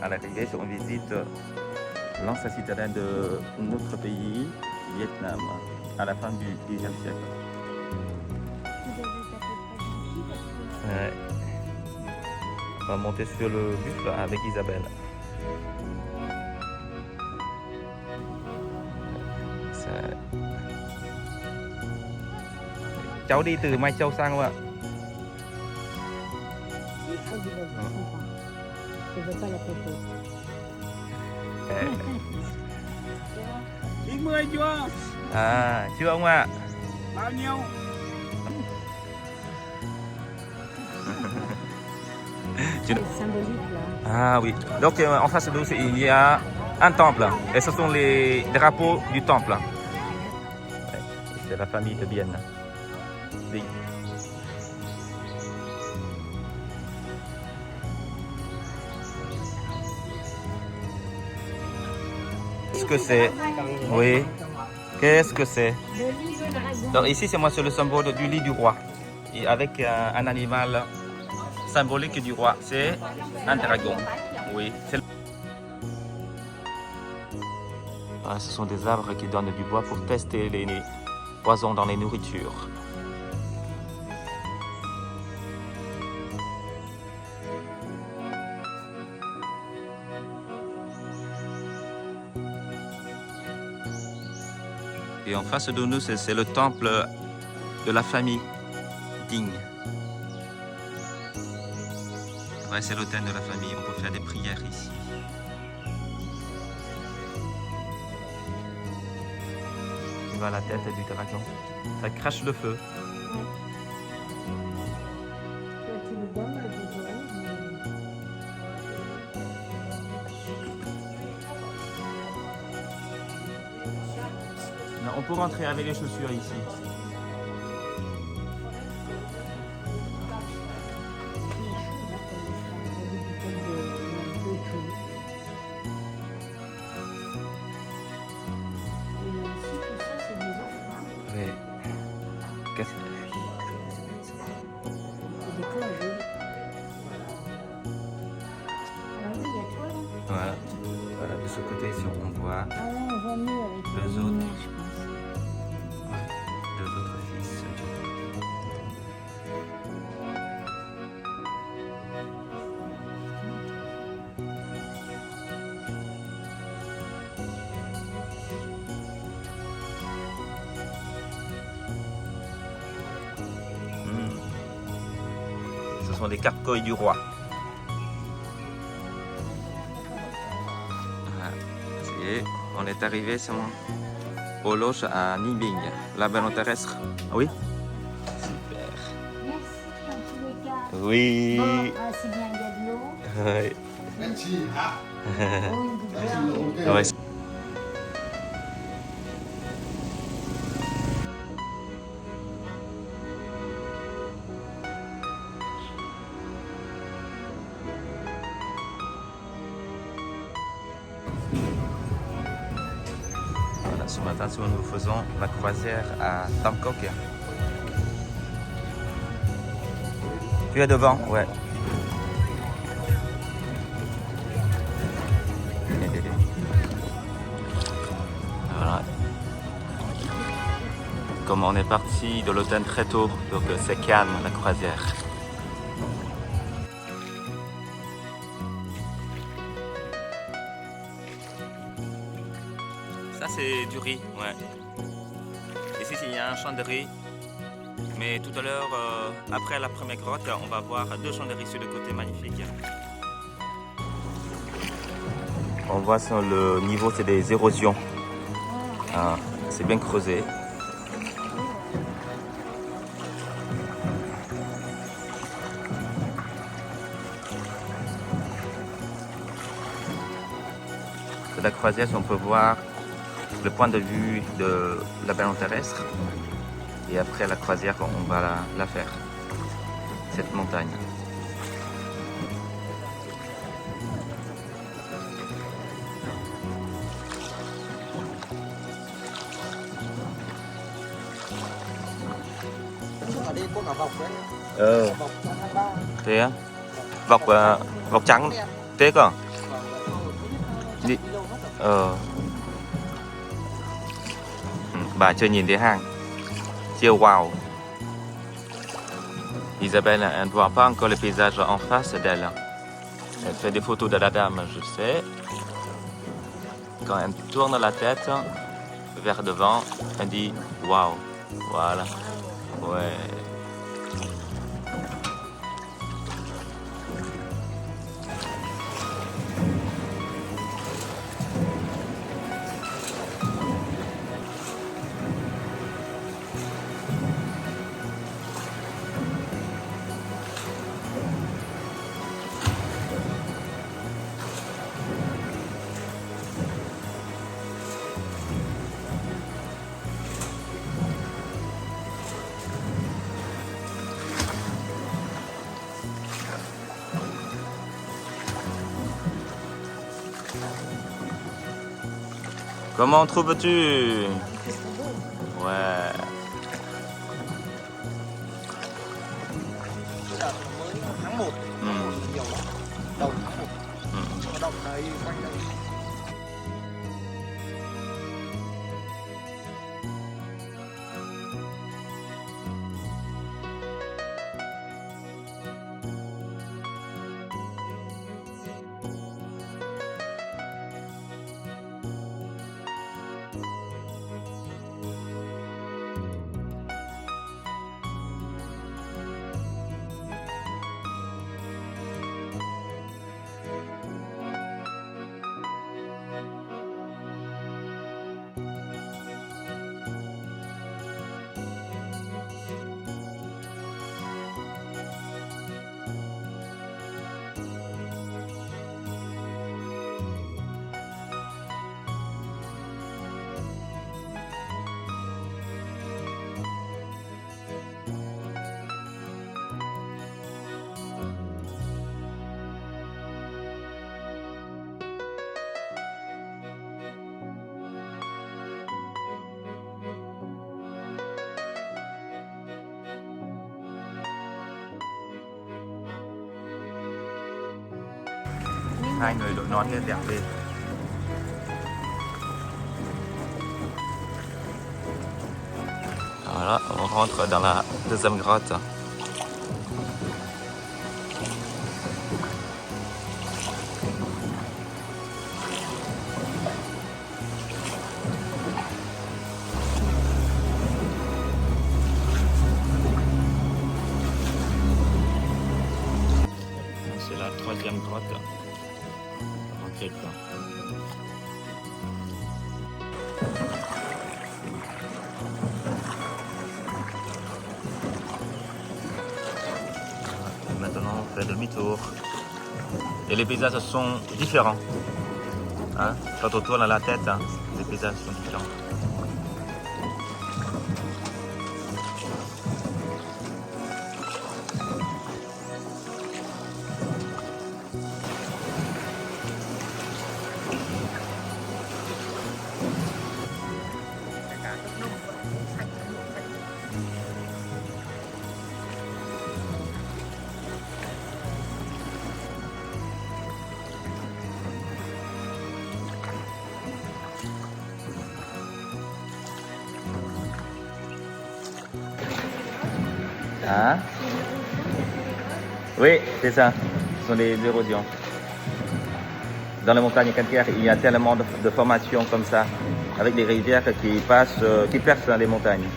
À l'arrivée, on visite l'ancienne citadelle de notre pays, Vietnam, à la fin du XIe siècle. Ouais. On va monter sur le buffle avec Isabelle. Cháu đi từ Mai Châu sang không ạ? Je veux pas la photo. 90 chưa? À, chưa ông ạ? Bao nhiêu? C'est symbolique là. Ah oui. Donc en face de nous, il y a un temple. Et ce sont les drapeaux du temple. Ouais, c'est la famille de Bienne. Oui. Qu'est-ce que c'est? Oui. Qu'est-ce que c'est? Le lit de dragon. Donc ici, c'est moi, c'est le symbole du lit du roi. Et avec un animal symbolique du roi. C'est un dragon. Oui. Ce sont des arbres qui donnent du bois pour tester les poisons dans les nourritures. Et en face de nous, c'est le temple de la famille Ding. Ouais, c'est l'autel de la famille. On peut faire des prières ici. Tu vois la tête du dragon. Ça crache le feu. Toi, tu le donnes le besoin. Non, on peut rentrer avec les chaussures ici. Oui. Qu'est-ce que... Voilà. Voilà, de ce côté, si on voit Ah ouais, on voit mieux avec deux la autres. lumière, je pense. Deux autres fils. Ce sont des carcoïs du roi. Et on est arrivé au loge à Nibing, la ballon terrestre. Oui? Super. Merci dans tous les cas. Oui. Bon, c'est bien, il y a de l'eau. Oui. Merci. Oh, il dit bien. Ouais. Voilà, ce matin, nous faisons la croisière à Bangkok. Tu es devant? Ouais. Voilà. Comme on est parti de l'hôtel très tôt, donc c'est calme la croisière. Ça c'est du riz, ouais. Ici il y a un champ de riz. Mais tout à l'heure, après la première grotte, on va voir 2 champs de riz sur le côté, magnifique. On voit sur le niveau, c'est des érosions. Ah, c'est bien creusé. De la croisière, on peut voir le point de vue de la ballon terrestre. Et après la croisière, on va la faire, cette montagne. Ở đây có cả vọc đấy. Vọc trong hai ba. Thế á? Vọc trắng thế cơ? Đi. Bà chưa nhìn thấy hàng. Chưa wow. Isabelle, elle ne voit pas encore le paysage en face d'elle. Elle fait des photos de la dame, je sais. Quand elle tourne la tête vers devant, elle dit waouh. Voilà. Ouais. Comment trouves-tu? Ouais. Tháng 1. Nhiều lắm. Đầu tháng 1. Hoạt động đấy quanh đây. Hai người đội nón kia đẹp lên. Voilà, on rentre dans la deuxième grotte. C'est la troisième grotte. Rentrer dedans. Maintenant, on fait demi-tour. Et les paysages sont différents. Hein? Quand on tourne à la tête, hein, les paysages sont différents. Hein? Oui, c'est ça. Ce sont des érosions. Dans les montagnes calcaires, il y a tellement de formations comme ça, avec des rivières qui passent, qui percent dans les montagnes.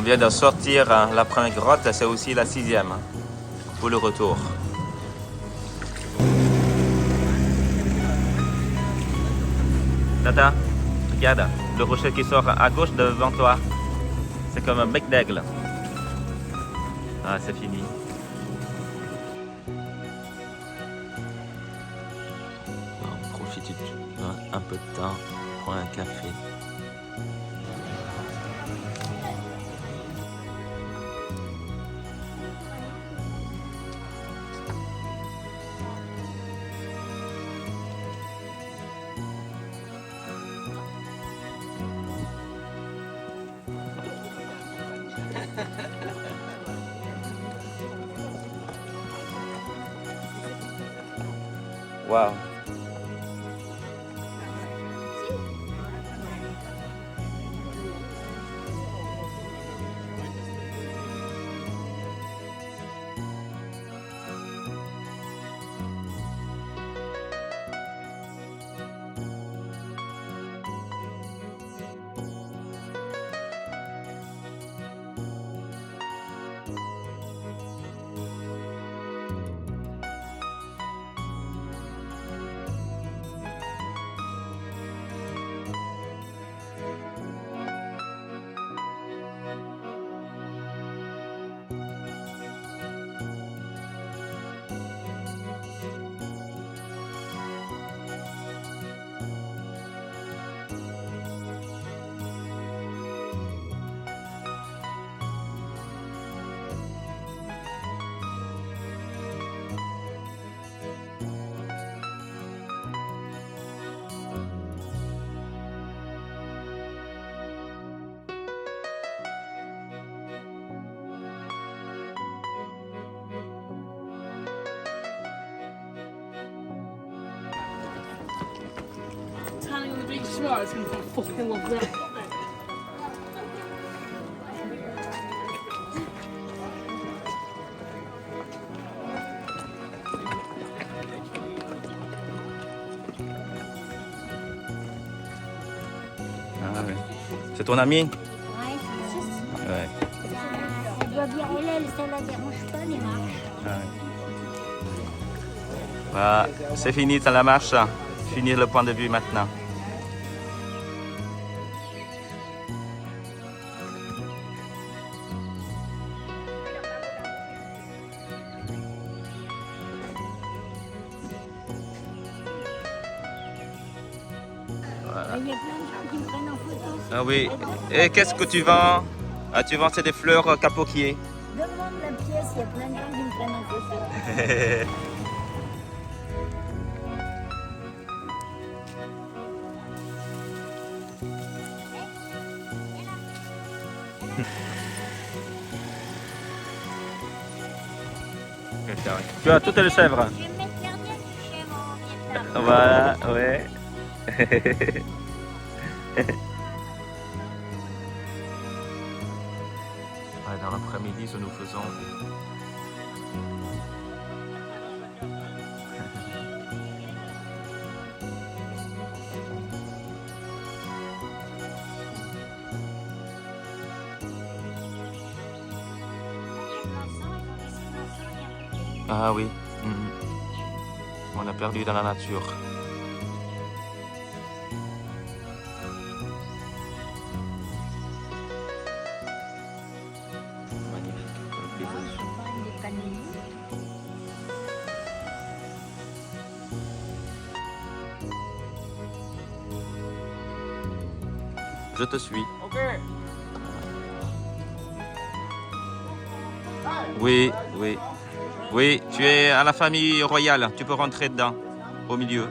vient de sortir la première grotte, c'est aussi la 6e pour le retour. Tata, regarde, le rocher qui sort à gauche devant toi. C'est comme un bec d'aigle. Ah, c'est fini. On profite un peu de temps pour un café. Wow. Tanning on the beach tomorrow is going to be fucking lovely. Ah, ouais. C'est ton ami? Ouais, c'est ça. Ouais. Ça doit bien aller, ça la dérange pas les marches. Ah, ouais. Voilà, c'est fini dans la marche. Finir le point de vue maintenant. Il y a plein de gens qui me prennent en photo. Ah oui. Et qu'est-ce que tu vends? Ah, tu vends c'est des fleurs capoquiers. Demande la pièce, il y a plein de gens qui me prennent en photo. Tu as toutes les chèvres. Je vais me mettre gardien du chèvre en Vietnam. Voilà, ouais. Dans l'après-midi, ce nous faisons. Ah oui. On a perdu dans la nature. Magnifique le paysage. Je te suis. Ok. Oui, oui. Oui, tu es à la famille royale. Tu peux rentrer dedans, au milieu.